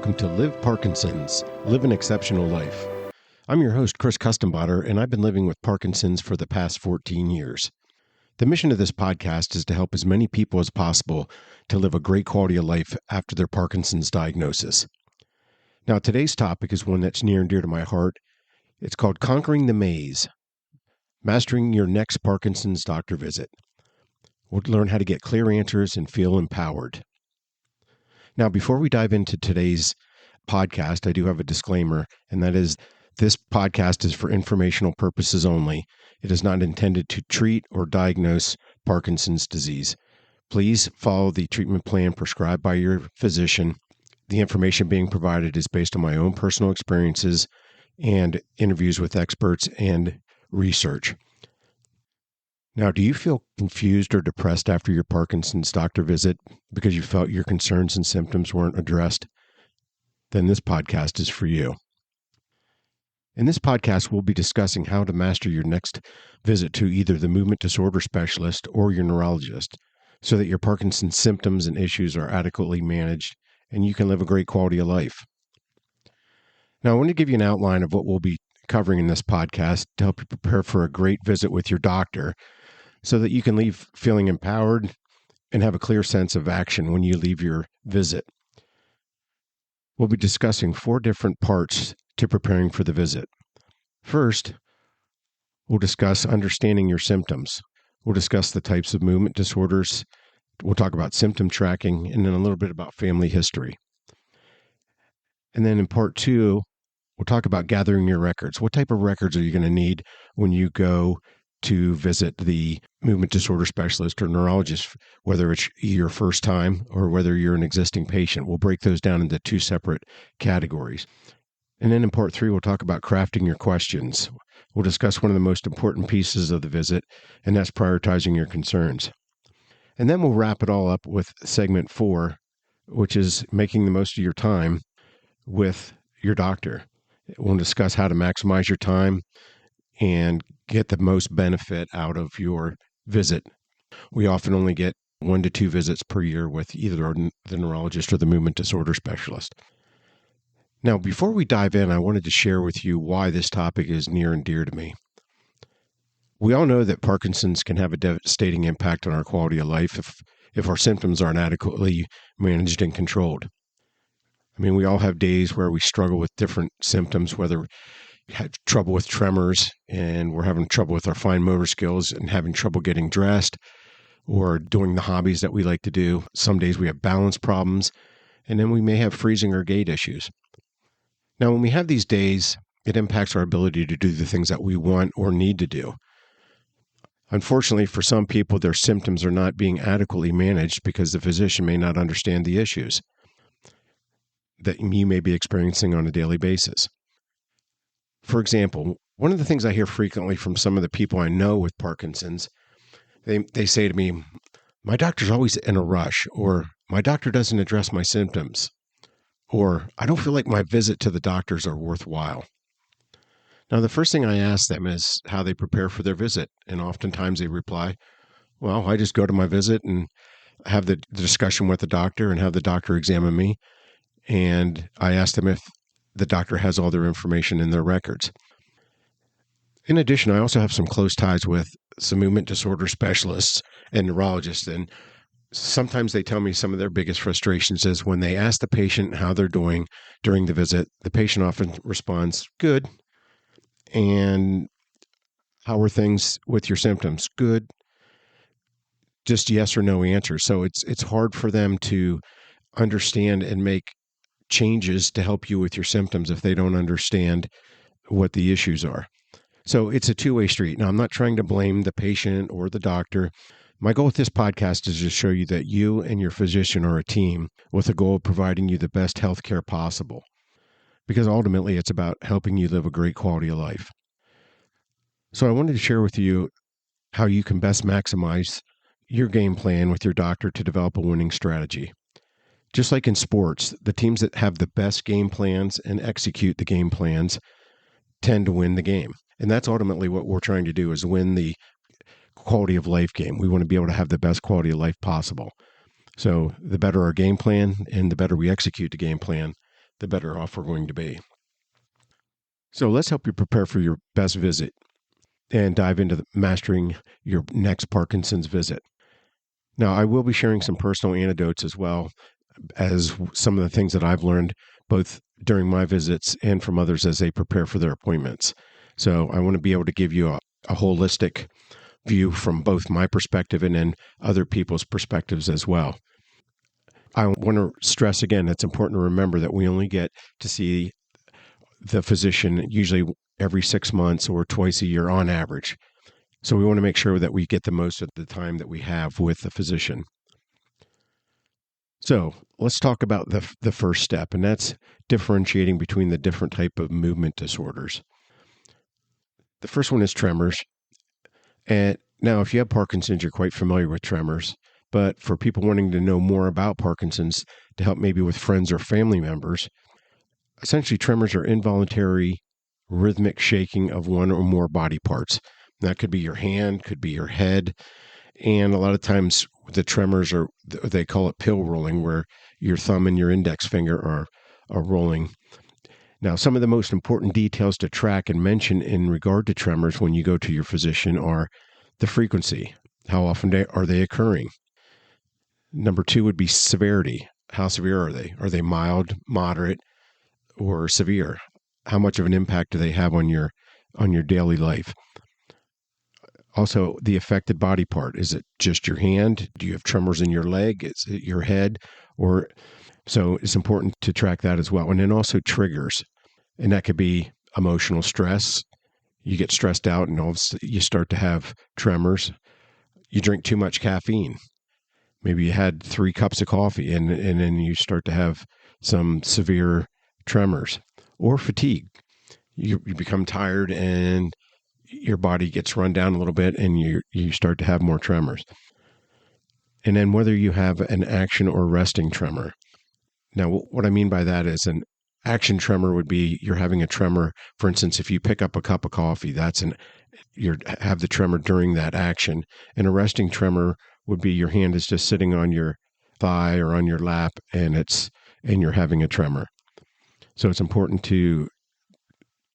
welcome to Live Parkinson's, Live an Exceptional Life. I'm your host, Chris Kustanbauter, and I've been living with Parkinson's for the past 14 years. The mission of this podcast is to help as many people as possible to live a great quality of life after their Parkinson's diagnosis. Now, today's topic is one that's near and dear to my heart. It's called Conquering the Maze, Mastering Your Next Parkinson's Doctor Visit. We'll learn how to get clear answers and feel empowered. Now, before we dive into today's podcast, I do have a disclaimer, and that is this podcast is for informational purposes only. It is not intended to treat or diagnose Parkinson's disease. Please follow the treatment plan prescribed by your physician. The information being provided is based on my own personal experiences and interviews with experts and research. Now, do you feel confused or depressed after your Parkinson's doctor visit because you felt your concerns and symptoms weren't addressed? Then this podcast is for you. In this podcast, we'll be discussing how to master your next visit to either the movement disorder specialist or your neurologist so that your Parkinson's symptoms and issues are adequately managed and you can live a great quality of life. Now, I want to give you an outline of what we'll be covering in this podcast to help you prepare for a great visit with your doctor so that you can leave feeling empowered and have a clear sense of action when you leave your visit. We'll be discussing 4 different parts to preparing for the visit. First, we'll discuss understanding your symptoms. We'll discuss the types of movement disorders. We'll talk about symptom tracking and then a little bit about family history. And then in part 2, we'll talk about gathering your records. What type of records are you going to need when you go to visit the movement disorder specialist or neurologist, whether it's your first time or whether you're an existing patient? We'll break those down into 2 separate categories. And then in part 3, we'll talk about crafting your questions. We'll discuss one of the most important pieces of the visit, and that's prioritizing your concerns. And then we'll wrap it all up with segment 4, which is making the most of your time with your doctor. We'll discuss how to maximize your time and get the most benefit out of your visit. We often only get 1 to 2 visits per year with either the neurologist or the movement disorder specialist. Now, before we dive in, I wanted to share with you why this topic is near and dear to me. We all know that Parkinson's can have a devastating impact on our quality of life if our symptoms aren't adequately managed and controlled. I mean, we all have days where we struggle with different symptoms, whether we had trouble with tremors and we're having trouble with our fine motor skills and having trouble getting dressed or doing the hobbies that we like to do. Some days we have balance problems, and then we may have freezing or gait issues. Now, when we have these days, it impacts our ability to do the things that we want or need to do. Unfortunately, for some people, their symptoms are not being adequately managed because the physician may not understand the issues that you may be experiencing on a daily basis. For example, one of the things I hear frequently from some of the people I know with Parkinson's, they say to me, my doctor's always in a rush, or my doctor doesn't address my symptoms, or I don't feel like my visit to the doctors are worthwhile. Now, the first thing I ask them is how they prepare for their visit, and oftentimes they reply, well, I just go to my visit and have the discussion with the doctor and have the doctor examine me, and I ask them if the doctor has all their information in their records. In addition, I also have some close ties with some movement disorder specialists and neurologists, and sometimes they tell me some of their biggest frustrations is when they ask the patient how they're doing during the visit, the patient often responds, good. And how are things with your symptoms? Good. Just yes or no answers. So it's hard for them to understand and make changes to help you with your symptoms if they don't understand what the issues are. So it's a two-way street. Now, I'm not trying to blame the patient or the doctor. My goal with this podcast is to show you that you and your physician are a team with the goal of providing you the best health care possible. Because ultimately, it's about helping you live a great quality of life. So I wanted to share with you how you can best maximize your game plan with your doctor to develop a winning strategy. Just like in sports, the teams that have the best game plans and execute the game plans tend to win the game. And that's ultimately what we're trying to do, is win the quality of life game. We want to be able to have the best quality of life possible. So the better our game plan and the better we execute the game plan, the better off we're going to be. So let's help you prepare for your best visit and dive into mastering your next Parkinson's visit. Now, I will be sharing some personal anecdotes as well as some of the things that I've learned both during my visits and from others as they prepare for their appointments. So I want to be able to give you a holistic view from both my perspective and then other people's perspectives as well. I want to stress again, it's important to remember that we only get to see the physician usually every 6 months or twice a year on average. So we want to make sure that we get the most of the time that we have with the physician. So let's talk about the first step, and that's differentiating between the different type of movement disorders. The first one is tremors. And now, if you have Parkinson's, you're quite familiar with tremors. But for people wanting to know more about Parkinson's to help maybe with friends or family members, essentially tremors are involuntary rhythmic shaking of one or more body parts. That could be your hand, could be your head. And a lot of times the tremors are, they call it pill rolling, where your thumb and your index finger are rolling. Now, some of the most important details to track and mention in regard to tremors when you go to your physician are the frequency. How often are they occurring? Number 2 would be severity. How severe are they? Are they mild, moderate, or severe? How much of an impact do they have on your daily life? Also, the affected body part. Is it just your hand? Do you have tremors in your leg? Is it your head? So it's important to track that as well. And then also triggers. And that could be emotional stress. You get stressed out and all of a sudden you start to have tremors. You drink too much caffeine. Maybe you had 3 cups of coffee and then you start to have some severe tremors. Or fatigue. You become tired and your body gets run down a little bit and you start to have more tremors. And then whether you have an action or resting tremor. Now, what I mean by that is an action tremor would be you're having a tremor. For instance, if you pick up a cup of coffee, you have the tremor during that action. And a resting tremor would be your hand is just sitting on your thigh or on your lap and you're having a tremor. So it's important to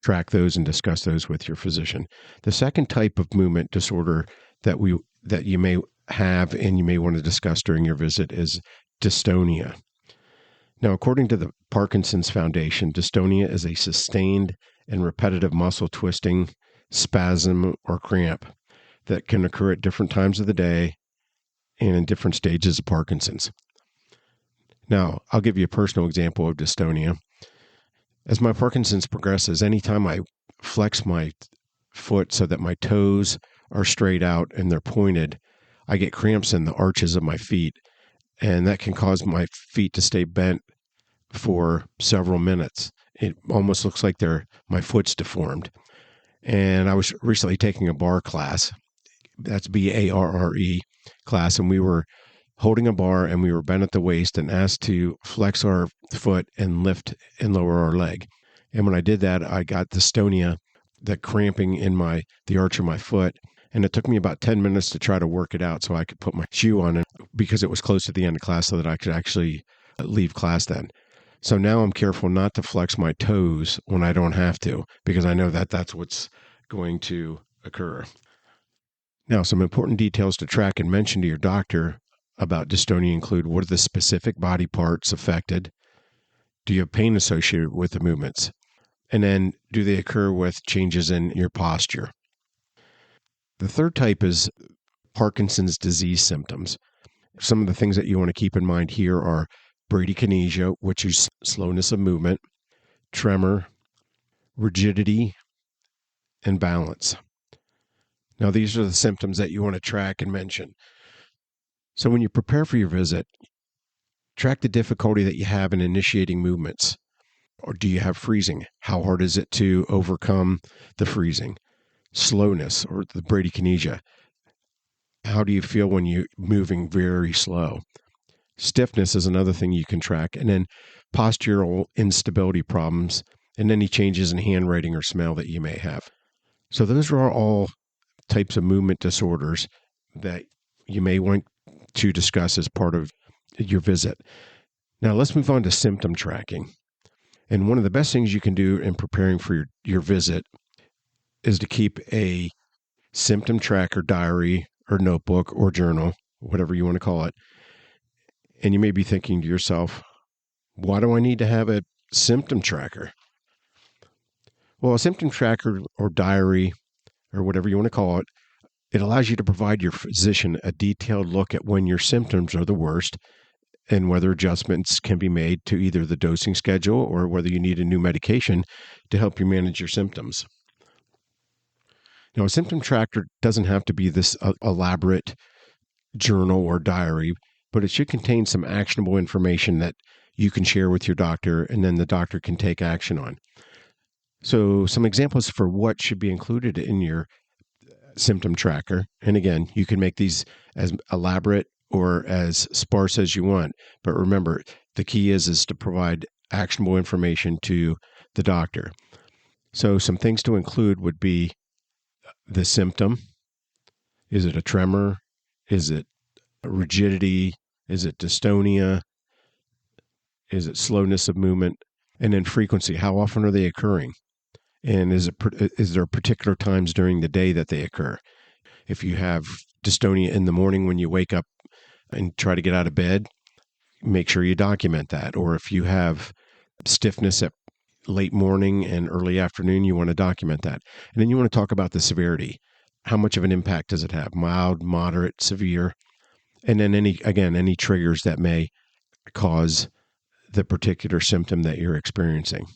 track those and discuss those with your physician. The second type of movement disorder that you may have and you may want to discuss during your visit is dystonia. Now, according to the Parkinson's Foundation, dystonia is a sustained and repetitive muscle twisting, spasm, or cramp that can occur at different times of the day and in different stages of Parkinson's. Now, I'll give you a personal example of dystonia. As my Parkinson's progresses, anytime I flex my foot so that my toes are straight out and they're pointed, I get cramps in the arches of my feet, and that can cause my feet to stay bent for several minutes. It almost looks like my foot's deformed. And I was recently taking a bar class. That's BARRE class, and we were holding a bar and we were bent at the waist and asked to flex our foot and lift and lower our leg. And when I did that, I got dystonia, the cramping in the arch of my foot. And it took me about 10 minutes to try to work it out so I could put my shoe on, because it was close to the end of class so that I could actually leave class then. So now I'm careful not to flex my toes when I don't have to, because I know that that's what's going to occur. Now, some important details to track and mention to your doctor about dystonia include: what are the specific body parts affected? Do you have pain associated with the movements? And then, do they occur with changes in your posture? The third type is Parkinson's disease symptoms. Some of the things that you want to keep in mind here are bradykinesia, which is slowness of movement, tremor, rigidity, and balance. Now, these are the symptoms that you want to track and mention. So when you prepare for your visit, track the difficulty that you have in initiating movements. Or do you have freezing? How hard is it to overcome the freezing? Slowness, or the bradykinesia. How do you feel when you're moving very slow? Stiffness is another thing you can track. And then postural instability problems, and any changes in handwriting or smell that you may have. So those are all types of movement disorders that you may want to discuss as part of your visit. Now let's move on to symptom tracking. And one of the best things you can do in preparing for your visit is to keep a symptom tracker diary or notebook or journal, whatever you want to call it. And you may be thinking to yourself, why do I need to have a symptom tracker? Well, a symptom tracker or diary or whatever you want to call it, it allows you to provide your physician a detailed look at when your symptoms are the worst and whether adjustments can be made to either the dosing schedule or whether you need a new medication to help you manage your symptoms. Now, a symptom tracker doesn't have to be this elaborate journal or diary, but it should contain some actionable information that you can share with your doctor and then the doctor can take action on. So some examples for what should be included in your symptom tracker. And again, you can make these as elaborate or as sparse as you want. But remember, the key is to provide actionable information to the doctor. So some things to include would be the symptom. Is it a tremor? Is it rigidity? Is it dystonia? Is it slowness of movement? And then frequency. How often are they occurring? And is there particular times during the day that they occur? If you have dystonia in the morning when you wake up and try to get out of bed, make sure you document that. Or if you have stiffness at late morning and early afternoon, you want to document that. And then you want to talk about the severity. How much of an impact does it have? Mild, moderate, severe? And then any triggers that may cause the particular symptom that you're experiencing.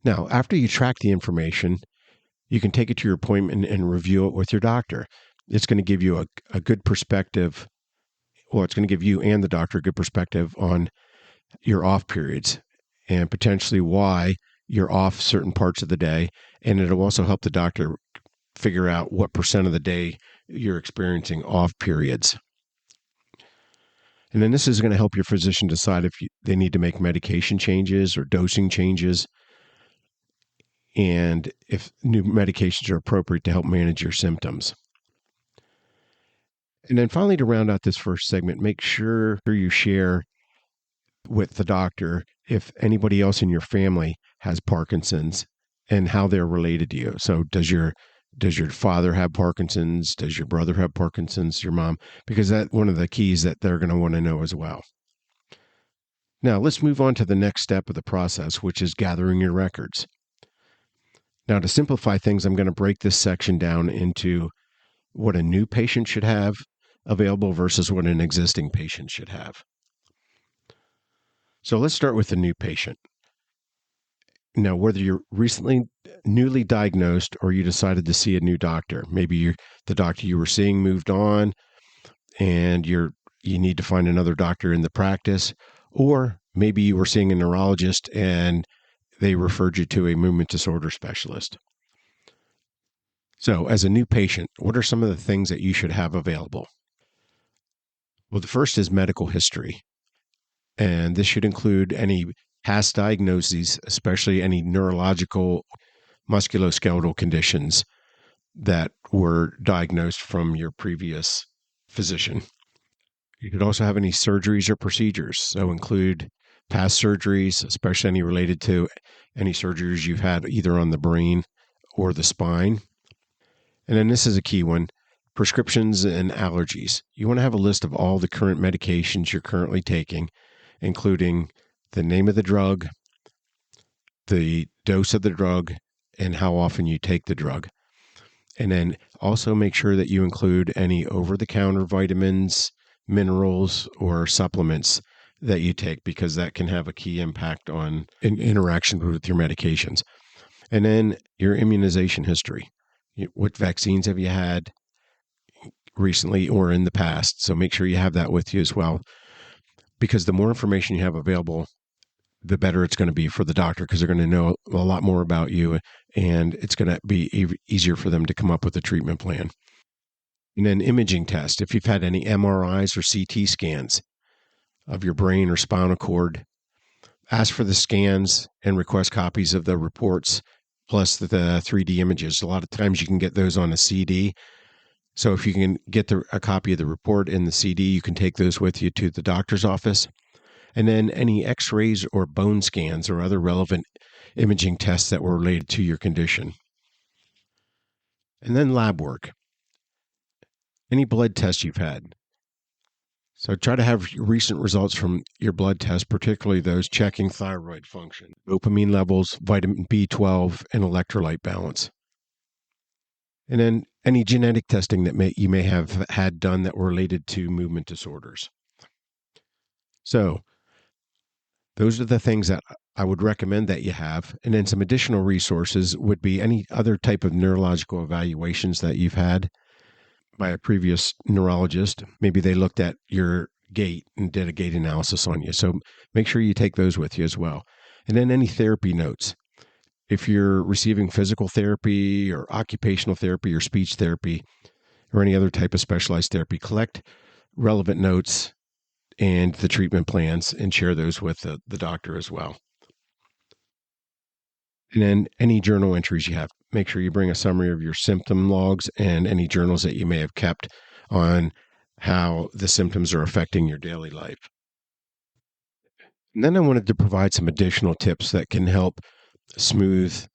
Now, after you track the information, you can take it to your appointment and review it with your doctor. It's going to give you a good perspective. Well, it's going to give you and the doctor a good perspective on your off periods and potentially why you're off certain parts of the day. And it'll also help the doctor figure out what percent of the day you're experiencing off periods. And then this is going to help your physician decide if they need to make medication changes or dosing changes, and if new medications are appropriate to help manage your symptoms. And then finally, to round out this first segment, make sure you share with the doctor if anybody else in your family has Parkinson's and how they're related to you. So does your father have Parkinson's? Does your brother have Parkinson's? Your mom? Because that's one of the keys that they're going to want to know as well. Now, let's move on to the next step of the process, which is gathering your records. Now, to simplify things, I'm going to break this section down into what a new patient should have available versus what an existing patient should have. So let's start with the new patient. Now, whether you're newly diagnosed or you decided to see a new doctor, maybe the doctor you were seeing moved on and you need to find another doctor in the practice, or maybe you were seeing a neurologist and they referred you to a movement disorder specialist. So as a new patient, what are some of the things that you should have available? Well, the first is medical history. And this should include any past diagnoses, especially any neurological, musculoskeletal conditions that were diagnosed from your previous physician. You could also have any surgeries or procedures. So include past surgeries, especially any related to any surgeries you've had either on the brain or the spine. And then this is a key one, prescriptions and allergies. You want to have a list of all the current medications you're currently taking, including the name of the drug, the dose of the drug, and how often you take the drug. And then also make sure that you include any over-the-counter vitamins, minerals, or supplements that you take, because that can have a key impact on interaction with your medications. And then your immunization history. What vaccines have you had recently or in the past? So make sure you have that with you as well, because the more information you have available, the better it's going to be for the doctor, because they're going to know a lot more about you, and it's going to be easier for them to come up with a treatment plan. And then imaging test. If you've had any MRIs or CT scans of your brain or spinal cord, ask for the scans and request copies of the reports plus the 3D images. A lot of times you can get those on a CD. So if you can get a copy of the report in the CD, you can take those with you to the doctor's office. and then any x-rays or bone scans or other relevant imaging tests that were related to your condition. And then lab work, any blood tests you've had. So try to have recent results from your blood tests, particularly those checking thyroid function, dopamine levels, vitamin B12, and electrolyte balance. And then any genetic testing that you may have had done that were related to movement disorders. So those are the things that I would recommend that you have. And then some additional resources would be any other type of neurological evaluations that you've had by a previous neurologist. Maybe they looked at your gait and did a gait analysis on you. So make sure you take those with you as well. And then any therapy notes. If you're receiving physical therapy or occupational therapy or speech therapy or any other type of specialized therapy, collect relevant notes and the treatment plans and share those with the doctor as well. And then any journal entries you have, make sure you bring a summary of your symptom logs and any journals that you may have kept on how the symptoms are affecting your daily life. And then I wanted to provide some additional tips that can help smooth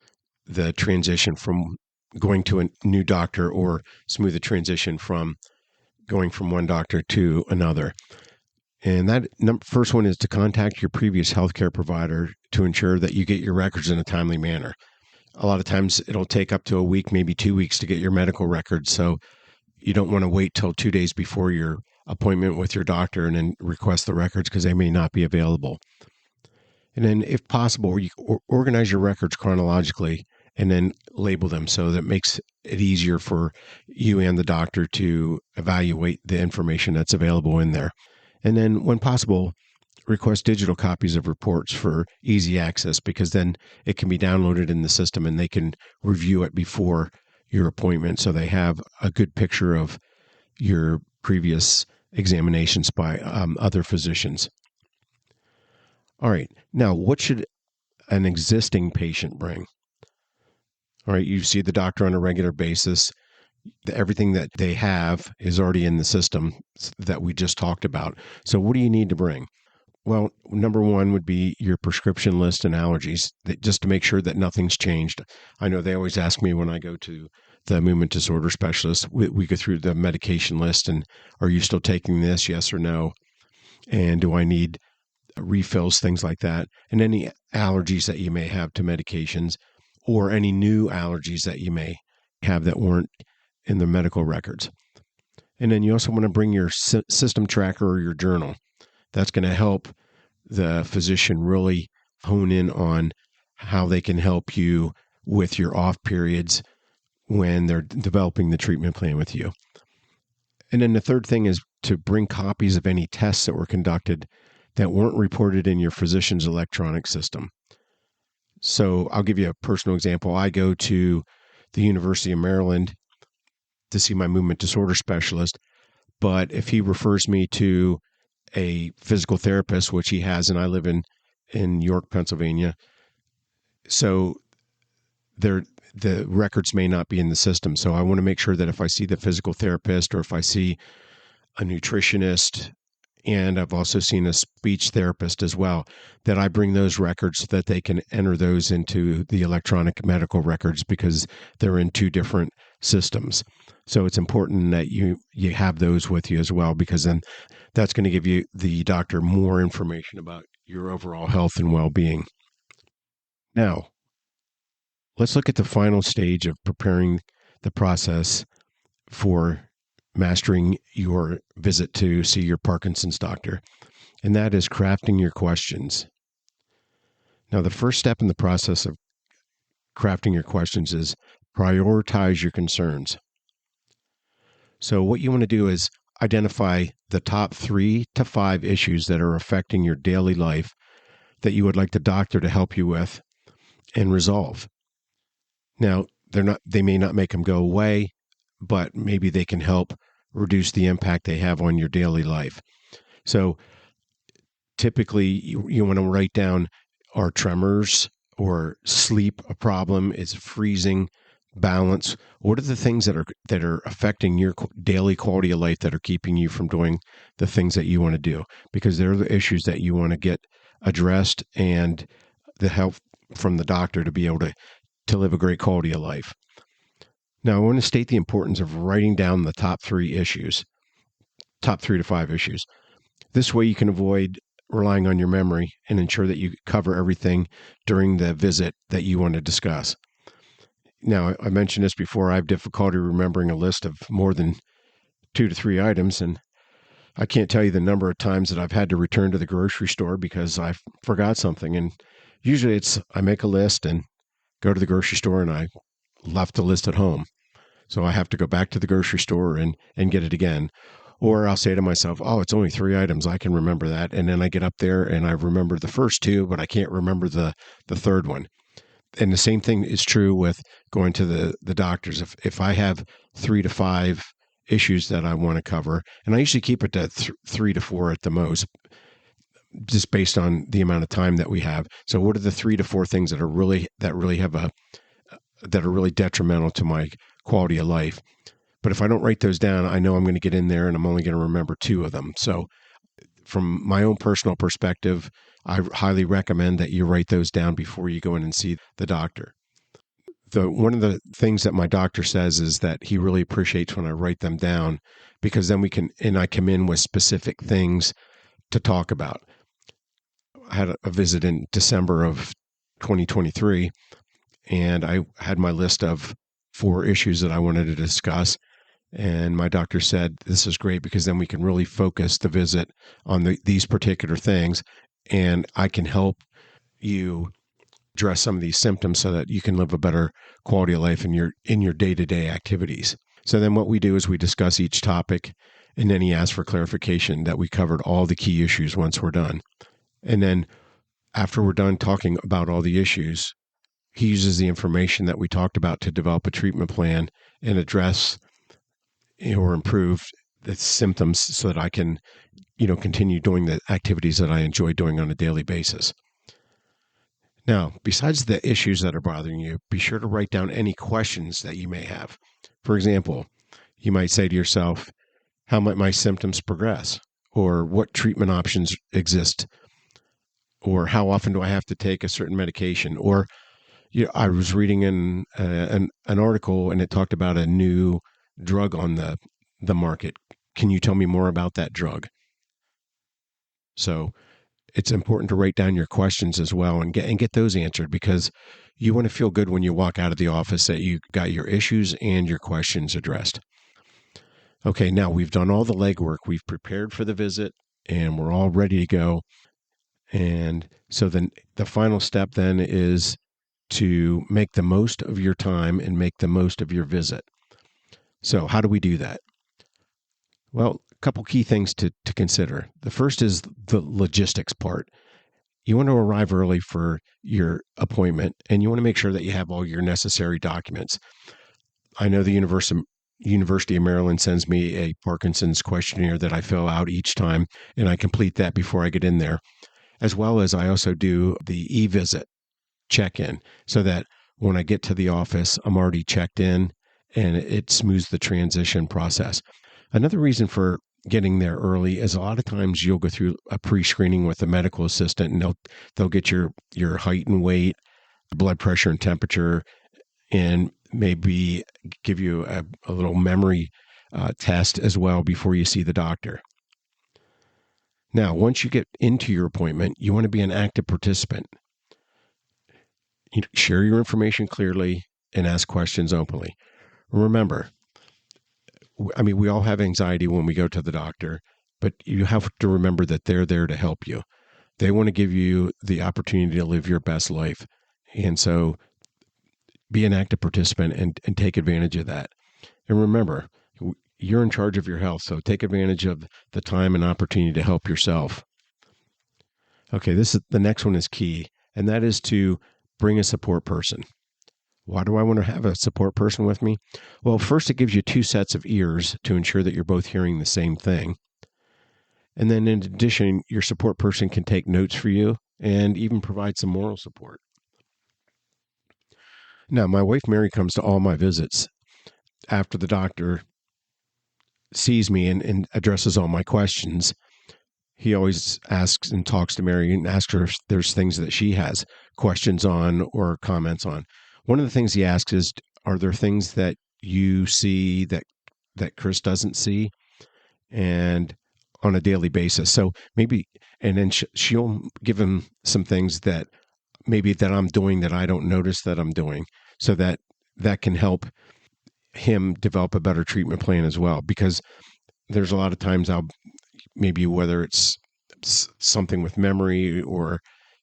the transition from going to a new doctor or smooth the transition from going from one doctor to another. And that first one is to contact your previous healthcare provider to ensure that you get your records in a timely manner. A lot of times it'll take up to a week, maybe 2 weeks to get your medical records. So you don't want to wait till 2 days before your appointment with your doctor and then request the records because they may not be available. And then if possible, you organize your records chronologically and then label them so that makes it easier for you and the doctor to evaluate the information that's available in there. And then when possible, request digital copies of reports for easy access because then it can be downloaded in the system and they can review it before your appointment so they have a good picture of your previous examinations by other physicians. All right. Now, what should an existing patient bring? All right. You see the doctor on a regular basis. Everything that they have is already in the system that we just talked about. So what do you need to bring? Well, number one would be your prescription list and allergies, just to make sure that nothing's changed. I know they always ask me when I go to the movement disorder specialist, we go through the medication list and are you still taking this? Yes or no? And do I need refills, things like that? And any allergies that you may have to medications or any new allergies that you may have that weren't in the medical records. And then you also want to bring your system tracker or your journal. That's going to help the physician really hone in on how they can help you with your off periods when they're developing the treatment plan with you. And then the third thing is to bring copies of any tests that were conducted that weren't reported in your physician's electronic system. So I'll give you a personal example. I go to the University of Maryland to see my movement disorder specialist, but if he refers me to a physical therapist, which he has, and I live in York, Pennsylvania, so the records may not be in the system. So I want to make sure that if I see the physical therapist or if I see a nutritionist, and I've also seen a speech therapist as well, that I bring those records so that they can enter those into the electronic medical records because they're in two different systems. So it's important that you have those with you as well, because then that's going to give you, the doctor, more information about your overall health and well-being. Now, let's look at the final stage of preparing the process for mastering your visit to see your Parkinson's doctor, and that is crafting your questions. Now, the first step in the process of crafting your questions is prioritize your concerns. So what you want to do is identify the top 3 to 5 issues that are affecting your daily life that you would like the doctor to help you with and resolve. Now, they may not make them go away, but maybe they can help reduce the impact they have on your daily life. So typically you want to write down, are tremors or sleep a problem? Is freezing balance. What are the things that are affecting your daily quality of life that are keeping you from doing the things that you want to do? Because they're the issues that you want to get addressed, and the help from the doctor to be able to live a great quality of life. Now, I want to state the importance of writing down the top 3 to 5 issues. This way you can avoid relying on your memory and ensure that you cover everything during the visit that you want to discuss. Now, I mentioned this before. I have difficulty remembering a list of more than 2 to 3 items, and I can't tell you the number of times that I've had to return to the grocery store because I forgot something. And usually I make a list and go to the grocery store, and I left the list at home. So I have to go back to the grocery store and get it again. Or I'll say to myself, oh, it's only 3 items. I can remember that. And then I get up there and I remember the first 2, but I can't remember the third one. And the same thing is true with going to the doctors. If I have 3 to 5 issues that I want to cover, and I usually keep it to 3 to 4 at the most, just based on the amount of time that we have. So what are the 3 to 4 things that are really detrimental to my quality of life? But if I don't write those down, I know I'm going to get in there and I'm only going to remember 2 of them. So from my own personal perspective, I highly recommend that you write those down before you go in and see the doctor. One of the things that my doctor says is that he really appreciates when I write them down, because then I come in with specific things to talk about. I had a visit in December of 2023, and I had my list of 4 issues that I wanted to discuss. And my doctor said, this is great because then we can really focus the visit on these particular things, and I can help you address some of these symptoms so that you can live a better quality of life in your day-to-day activities. So then what we do is we discuss each topic, and then he asks for clarification that we covered all the key issues once we're done. And then after we're done talking about all the issues, he uses the information that we talked about to develop a treatment plan and address or improve the symptoms so that I can, continue doing the activities that I enjoy doing on a daily basis. Now, besides the issues that are bothering you, be sure to write down any questions that you may have. For example, you might say to yourself, how might my symptoms progress? Or what treatment options exist? Or how often do I have to take a certain medication? Or I was reading in an article and it talked about a new drug on the market. Can you tell me more about that drug? So it's important to write down your questions as well and get those answered, because you want to feel good when you walk out of the office that you got your issues and your questions addressed. Okay, now we've done all the legwork. We've prepared for the visit and we're all ready to go. And so then the final step then is to make the most of your time and make the most of your visit. So how do we do that? Well, a couple key things to consider. The first is the logistics part. You want to arrive early for your appointment, and you want to make sure that you have all your necessary documents. I know the University of Maryland sends me a Parkinson's questionnaire that I fill out each time, and I complete that before I get in there, as well as I also do the e-visit check-in, so that when I get to the office, I'm already checked in, and it smooths the transition process. Another reason for getting there early is a lot of times you'll go through a pre-screening with a medical assistant, and they'll get your height and weight, blood pressure and temperature, and maybe give you a little memory test as well before you see the doctor. Now, once you get into your appointment, you want to be an active participant. Share your information clearly and ask questions openly. Remember, we all have anxiety when we go to the doctor, but you have to remember that they're there to help you. They want to give you the opportunity to live your best life. And so be an active participant and take advantage of that. And remember, you're in charge of your health, so take advantage of the time and opportunity to help yourself. Okay, the next one is key, and that is to bring a support person. Why do I want to have a support person with me? Well, first, it gives you 2 sets of ears to ensure that you're both hearing the same thing. And then in addition, your support person can take notes for you and even provide some moral support. Now, my wife Mary comes to all my visits after the doctor sees me and addresses all my questions. He always asks and talks to Mary and asks her if there's things that she has questions on or comments on. One of the things he asks is, are there things that you see that Chris doesn't see? And on a daily basis. So maybe, and then she'll give him some things that maybe that I'm doing that I don't notice that I'm doing, so that can help him develop a better treatment plan as well. Because there's a lot of times maybe whether it's something with memory or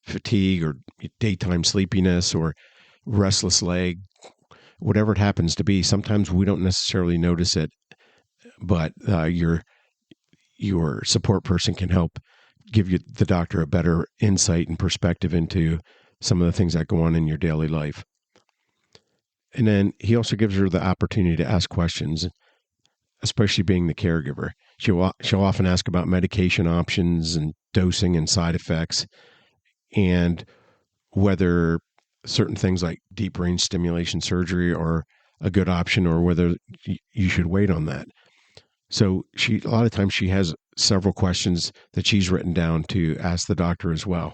fatigue or daytime sleepiness or restless leg, whatever it happens to be, sometimes we don't necessarily notice it, but your support person can help give you the doctor a better insight and perspective into some of the things that go on in your daily life. And then he also gives her the opportunity to ask questions, especially being the caregiver. She'll often ask about medication options and dosing and side effects, and whether certain things like deep brain stimulation surgery are a good option or whether you should wait on that. So a lot of times she has several questions that she's written down to ask the doctor as well.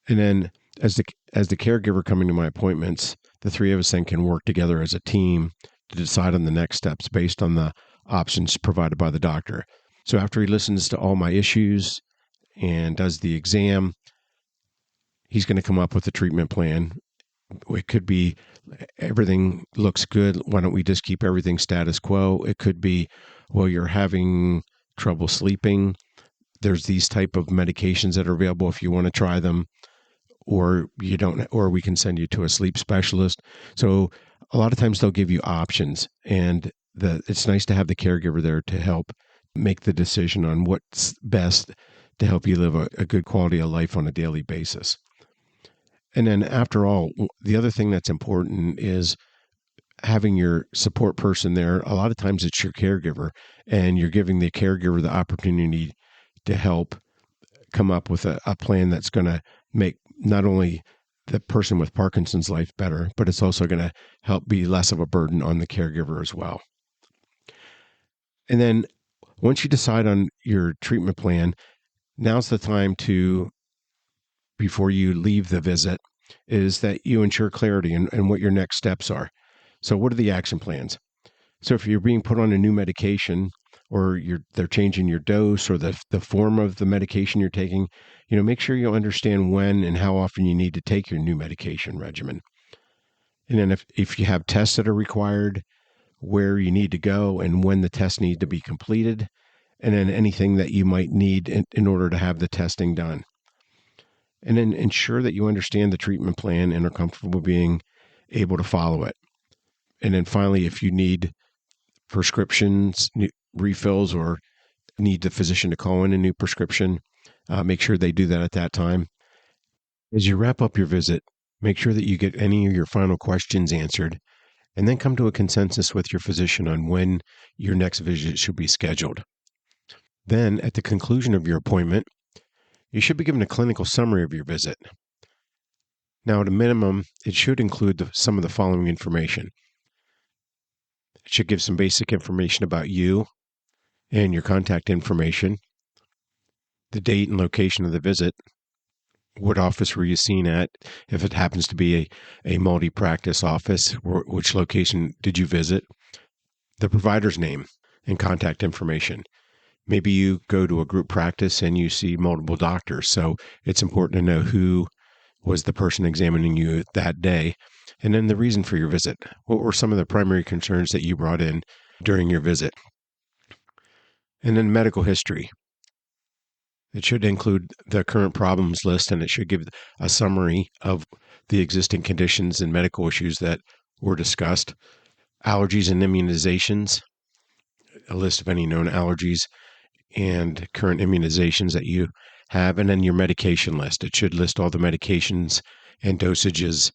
And then as the caregiver coming to my appointments, the three of us then can work together as a team to decide on the next steps based on the options provided by the doctor. So after he listens to all my issues and does the exam, he's going to come up with a treatment plan. It could be everything looks good. Why don't we just keep everything status quo? It could be, well, you're having trouble sleeping. There's these type of medications that are available if you want to try them, or you don't, or we can send you to a sleep specialist. So a lot of times they'll give you options, and it's nice to have the caregiver there to help make the decision on what's best to help you live a good quality of life on a daily basis. And then after all, the other thing that's important is having your support person there. A lot of times it's your caregiver, and you're giving the caregiver the opportunity to help come up with a plan that's going to make not only the person with Parkinson's life better, but it's also going to help be less of a burden on the caregiver as well. And then once you decide on your treatment plan, now's the time before you leave the visit, is that you ensure clarity and what your next steps are. So what are the action plans? So if you're being put on a new medication, or they're changing your dose or the form of the medication you're taking, make sure you understand when and how often you need to take your new medication regimen. And then if you have tests that are required, where you need to go and when the tests need to be completed, and then anything that you might need in order to have the testing done. And then ensure that you understand the treatment plan and are comfortable being able to follow it. And then finally, if you need prescriptions, refills, or need the physician to call in a new prescription, make sure they do that at that time. As you wrap up your visit, make sure that you get any of your final questions answered, and then come to a consensus with your physician on when your next visit should be scheduled. Then, at the conclusion of your appointment, you should be given a clinical summary of your visit. Now, at a minimum, it should include some of the following information. It should give some basic information about you and your contact information, the date and location of the visit, what office were you seen at, if it happens to be a multi-practice office, which location did you visit, the provider's name and contact information. Maybe you go to a group practice and you see multiple doctors, so it's important to know who was the person examining you that day. And then the reason for your visit. What were some of the primary concerns that you brought in during your visit? And then medical history. It should include the current problems list, and it should give a summary of the existing conditions and medical issues that were discussed. Allergies and immunizations, a list of any known allergies and current immunizations that you have, and then your medication list. It should list all the medications and dosages,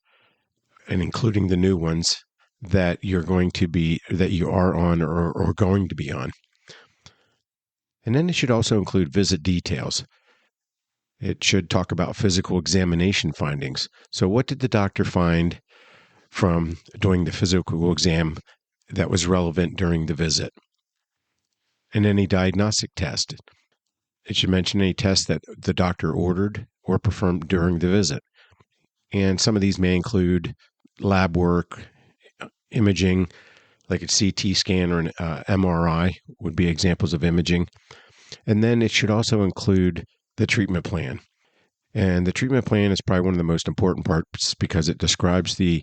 and including the new ones that you are on or going to be on. And then it should also include visit details. It should talk about physical examination findings. So what did the doctor find from doing the physical exam that was relevant during the visit. And any diagnostic test. It should mention any tests that the doctor ordered or performed during the visit. And some of these may include lab work, imaging, like a CT scan or an MRI would be examples of imaging. And then it should also include the treatment plan. And the treatment plan is probably one of the most important parts because it describes the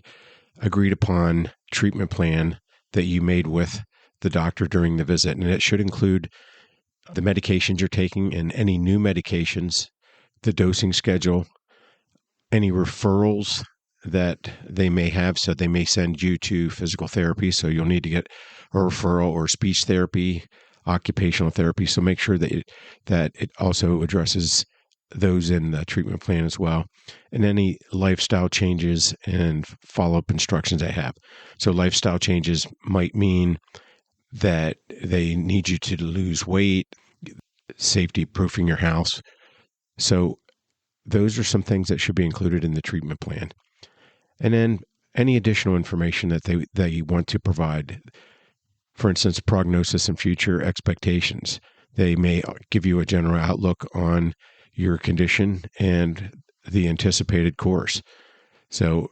agreed upon treatment plan that you made with the doctor during the visit. And it should include the medications you're taking and any new medications, the dosing schedule, any referrals that they may have. So they may send you to physical therapy. So you'll need to get a referral, or speech therapy, occupational therapy. So make sure that it also addresses those in the treatment plan as well, and any lifestyle changes and follow-up instructions they have. So lifestyle changes might mean that they need you to lose weight, safety proofing your house. So those are some things that should be included in the treatment plan. And then any additional information that they want to provide. For instance, prognosis and future expectations. They may give you a general outlook on your condition and the anticipated course. So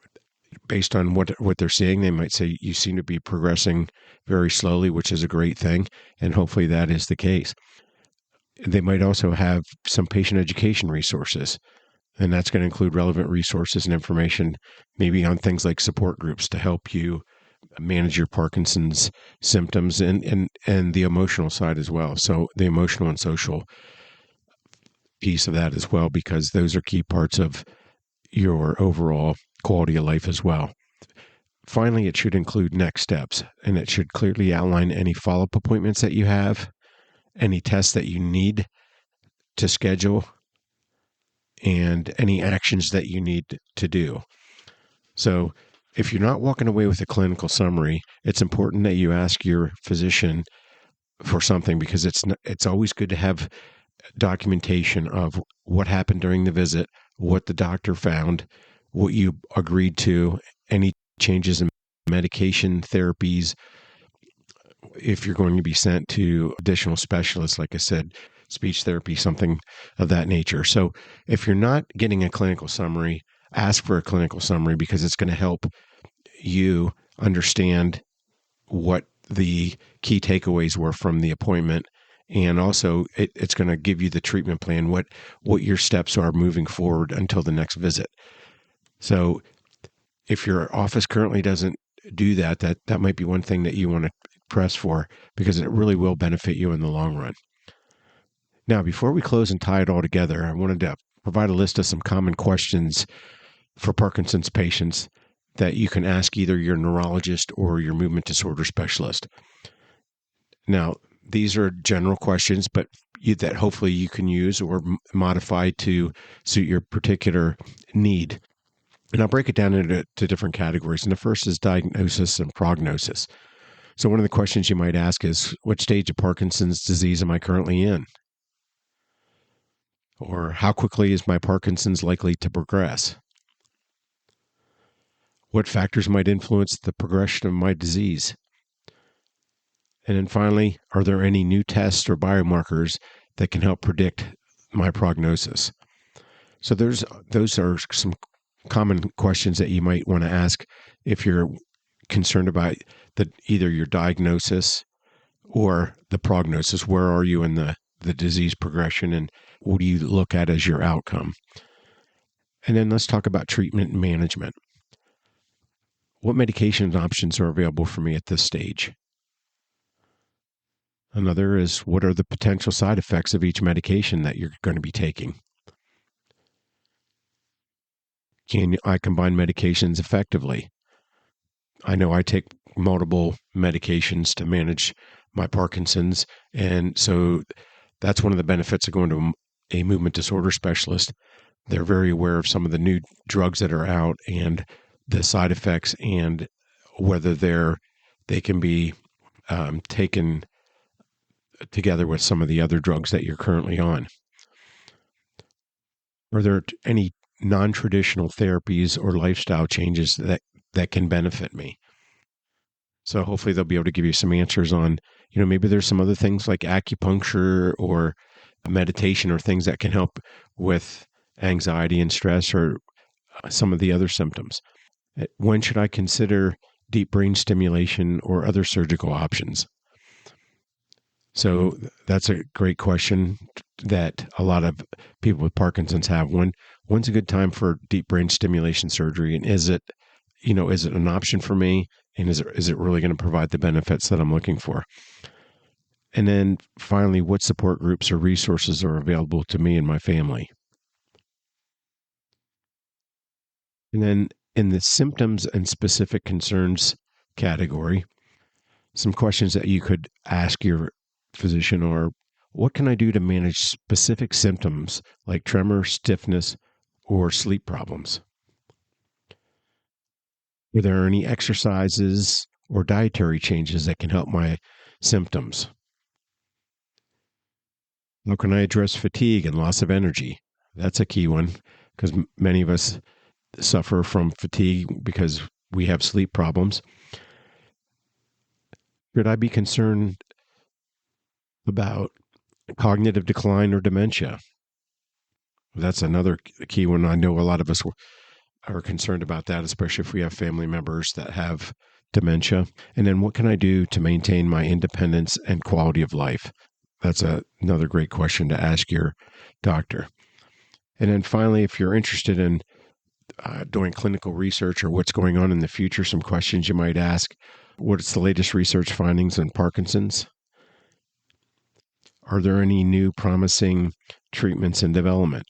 based on what they're seeing, they might say you seem to be progressing very slowly, which is a great thing. And hopefully that is the case. They might also have some patient education resources, and that's going to include relevant resources and information, maybe on things like support groups to help you manage your Parkinson's symptoms and the emotional side as well. So the emotional and social piece of that as well, because those are key parts of your overall quality of life as well. Finally, it should include next steps, and it should clearly outline any follow-up appointments that you have, any tests that you need to schedule, and any actions that you need to do. So if you're not walking away with a clinical summary, it's important that you ask your physician for something, because it's always good to have documentation of what happened during the visit, what the doctor found, what you agreed to, any changes in medication, therapies, if you're going to be sent to additional specialists, like I said, speech therapy, something of that nature. So if you're not getting a clinical summary, ask for a clinical summary, because it's going to help you understand what the key takeaways were from the appointment. And also it's going to give you the treatment plan, what your steps are moving forward until the next visit. So if your office currently doesn't do that might be one thing that you want to press for, because it really will benefit you in the long run. Now, before we close and tie it all together, I wanted to provide a list of some common questions for Parkinson's patients that you can ask either your neurologist or your movement disorder specialist. Now, these are general questions, but that hopefully you can use or modify to suit your particular need. And I'll break it down into different categories. And the first is diagnosis and prognosis. So one of the questions you might ask is, what stage of Parkinson's disease am I currently in? Or how quickly is my Parkinson's likely to progress? What factors might influence the progression of my disease? And then finally, are there any new tests or biomarkers that can help predict my prognosis? So those are some common questions that you might want to ask if you're concerned about either your diagnosis or the prognosis. Where are you in the disease progression, and what do you look at as your outcome? And then let's talk about treatment and management. What medication options are available for me at this stage? Another is, what are the potential side effects of each medication that you're going to be taking? Can I combine medications effectively? I know I take multiple medications to manage my Parkinson's, and so that's one of the benefits of going to a movement disorder specialist. They're very aware of some of the new drugs that are out and the side effects, and whether they can be taken together with some of the other drugs that you're currently on. Are there any non-traditional therapies or lifestyle changes that that can benefit me. So hopefully they'll be able to give you some answers on, maybe there's some other things like acupuncture or meditation or things that can help with anxiety and stress or some of the other symptoms. When should I consider deep brain stimulation or other surgical options? So that's a great question that a lot of people with Parkinson's have. When's a good time for deep brain stimulation surgery? And is it an option for me? And is it really going to provide the benefits that I'm looking for? And then finally, what support groups or resources are available to me and my family? And then in the symptoms and specific concerns category, some questions that you could ask your physician are, what can I do to manage specific symptoms like tremor, stiffness, or sleep problems? Are there any exercises or dietary changes that can help my symptoms? How can I address fatigue and loss of energy? That's a key one because many of us suffer from fatigue because we have sleep problems. Should I be concerned about cognitive decline or dementia? That's another key one. I know a lot of us are concerned about that, especially if we have family members that have dementia. And then what can I do to maintain my independence and quality of life? That's another great question to ask your doctor. And then finally, if you're interested in doing clinical research or what's going on in the future, some questions you might ask. What's the latest research findings on Parkinson's? Are there any new promising treatments in development?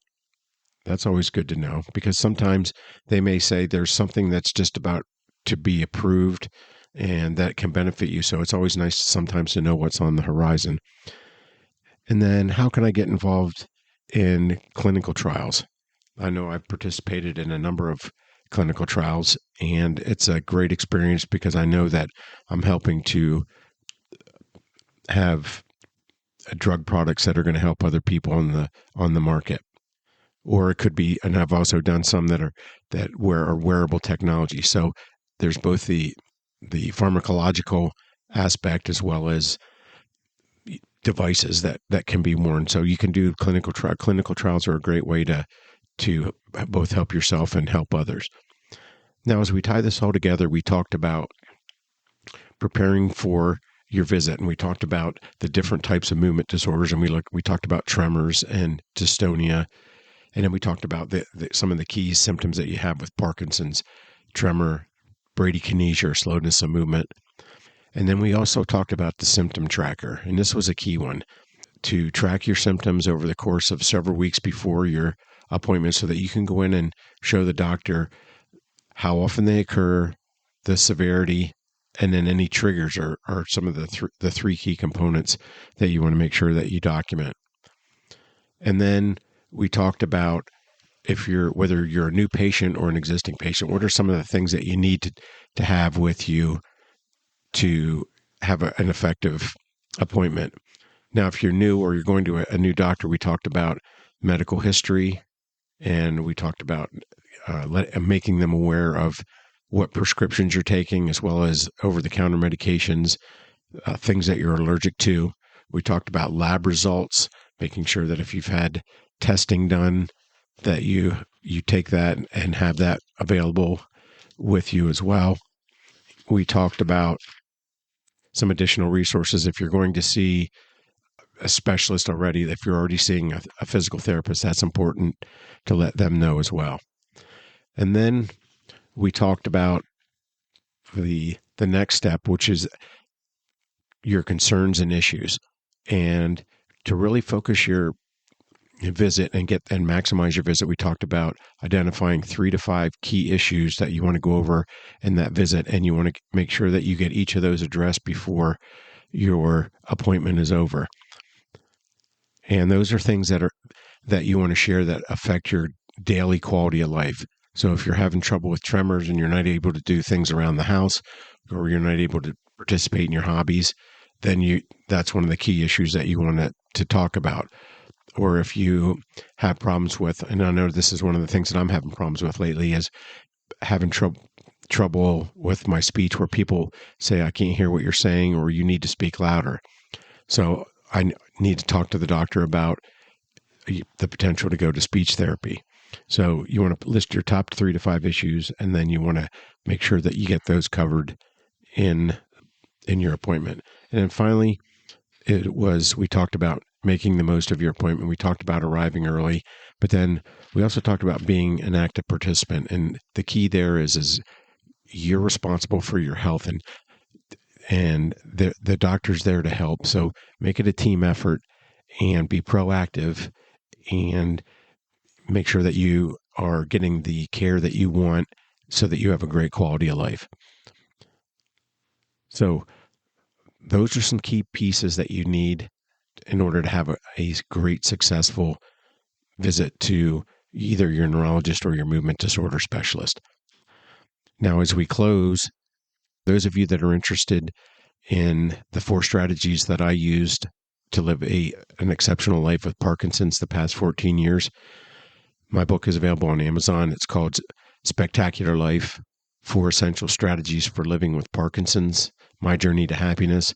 That's always good to know because sometimes they may say there's something that's just about to be approved and that can benefit you. So it's always nice sometimes to know what's on the horizon. And then how can I get involved in clinical trials? I know I've participated in a number of clinical trials, and it's a great experience because I know that I'm helping to have drug products that are going to help other people on the market. Or it could be, and I've also done some that are wearable technology. So there's both the pharmacological aspect as well as devices that can be worn. So you can do clinical trials. Clinical trials are a great way to both help yourself and help others. Now, as we tie this all together, we talked about preparing for your visit, and we talked about the different types of movement disorders, and we talked about tremors and dystonia, and then we talked about some of the key symptoms that you have with Parkinson's, tremor, bradykinesia, or slowness of movement. And then we also talked about the symptom tracker, and this was a key one, to track your symptoms over the course of several weeks before your appointment so that you can go in and show the doctor how often they occur, the severity, and then any triggers are some of the three key components that you want to make sure that you document. And then we talked about whether you're a new patient or an existing patient, what are some of the things that you need to have with you to have an effective appointment. Now, if you're new or you're going to a new doctor, we talked about medical history, and we talked about making them aware of what prescriptions you're taking, as well as over-the-counter medications, things that you're allergic to. We talked about lab results, making sure that if you've had testing done, that you take that and have that available with you as well. We talked about some additional resources if you're going to see a specialist already. If you're already seeing a physical therapist, that's important to let them know as well. And then we talked about the next step, which is your concerns and issues, and to really focus your visit and maximize your visit. We talked about identifying 3 to 5 key issues that you want to go over in that visit, and you want to make sure that you get each of those addressed before your appointment is over. And those are things that you want to share that affect your daily quality of life. So if you're having trouble with tremors and you're not able to do things around the house, or you're not able to participate in your hobbies, then that's one of the key issues that you want to talk about. Or if you have problems with, and I know this is one of the things that I'm having problems with lately, is having trouble trouble with my speech where people say, I can't hear what you're saying, or you need to speak louder. So I need to talk to the doctor about the potential to go to speech therapy. So you want to list your top 3 to 5 issues, and then you want to make sure that you get those covered in your appointment. And then finally, we talked about making the most of your appointment. We talked about arriving early, but then we also talked about being an active participant. And the key there is you're responsible for your health, and the doctor's there to help. So make it a team effort and be proactive and make sure that you are getting the care that you want so that you have a great quality of life. So those are some key pieces that you need in order to have a great, successful visit to either your neurologist or your movement disorder specialist. Now, as we close, those of you that are interested in the 4 strategies that I used to live an exceptional life with Parkinson's the past 14 years, my book is available on Amazon. It's called Spectacular Life: 4 Essential Strategies for Living with Parkinson's, My Journey to Happiness.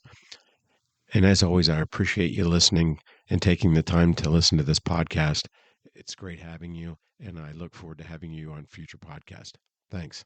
And as always, I appreciate you listening and taking the time to listen to this podcast. It's great having you, and I look forward to having you on future podcasts. Thanks.